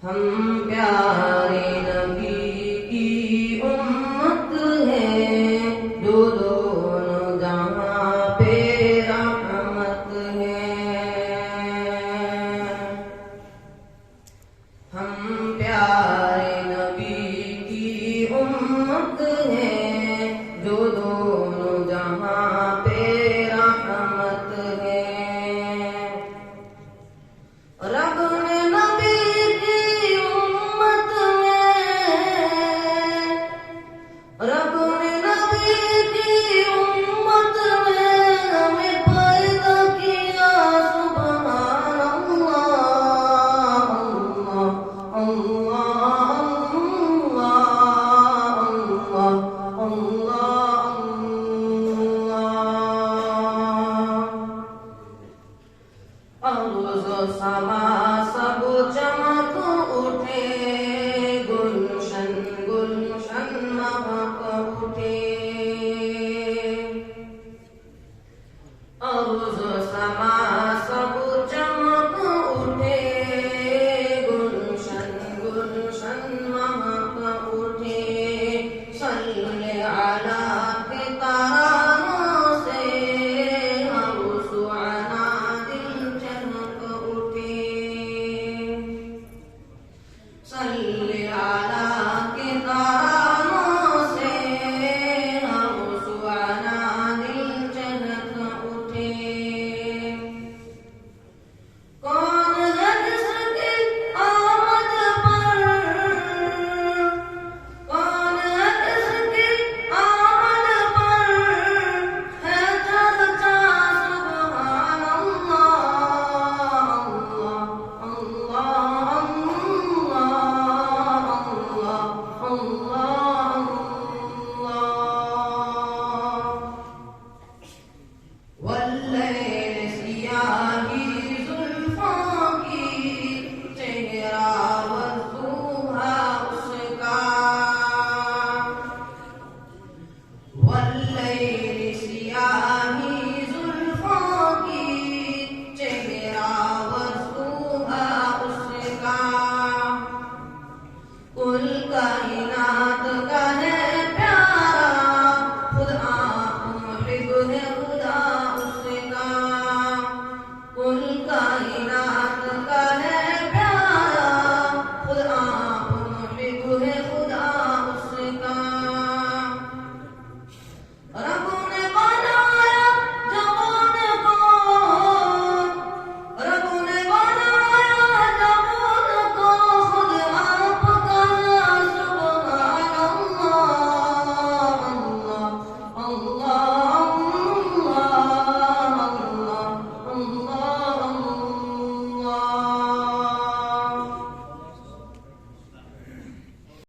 हम प्यारे नबी की उम्मत हैं, जो दोनों जहां पे रहमत हैं। हम प्यारे नबी की उम्मत हैं, जो दोनों जहां पे रहमत हैं। रब ने नबी रब ने नबी की उम्मत में हमें पैदा किया। सुभान अल्लाह, अल्लाह, अल्लाह, अल्लाह, अल्लाह। अर्ज़ समा सब चमक उठे, गुलशन गुलशन महक उठे। अर्ज़ समा सब चमक उठे, गुलशन गुलशन महक उठे। सल्ले अला के तरानों से हम सुआना दिल चहक उठे। सल्ले अला के तरानों से हम सुआना दिल चहक उठे। कौन है जिसकी आमद पर, कौन है जिसकी आमद पर है चर्चा। सुभान अल्लाह, अल्लाह, अल्लाह, अल्लाह, अल्लाह। वल्लैल सियाही जुल्फों की, चेहरा वज़ूहा उसका। वल्लैल सियाही जुल्फों की, चेहरा वज़ूहा उसका। कुल कायनात का है प्यारा, खुद आप मुहिब है खुदा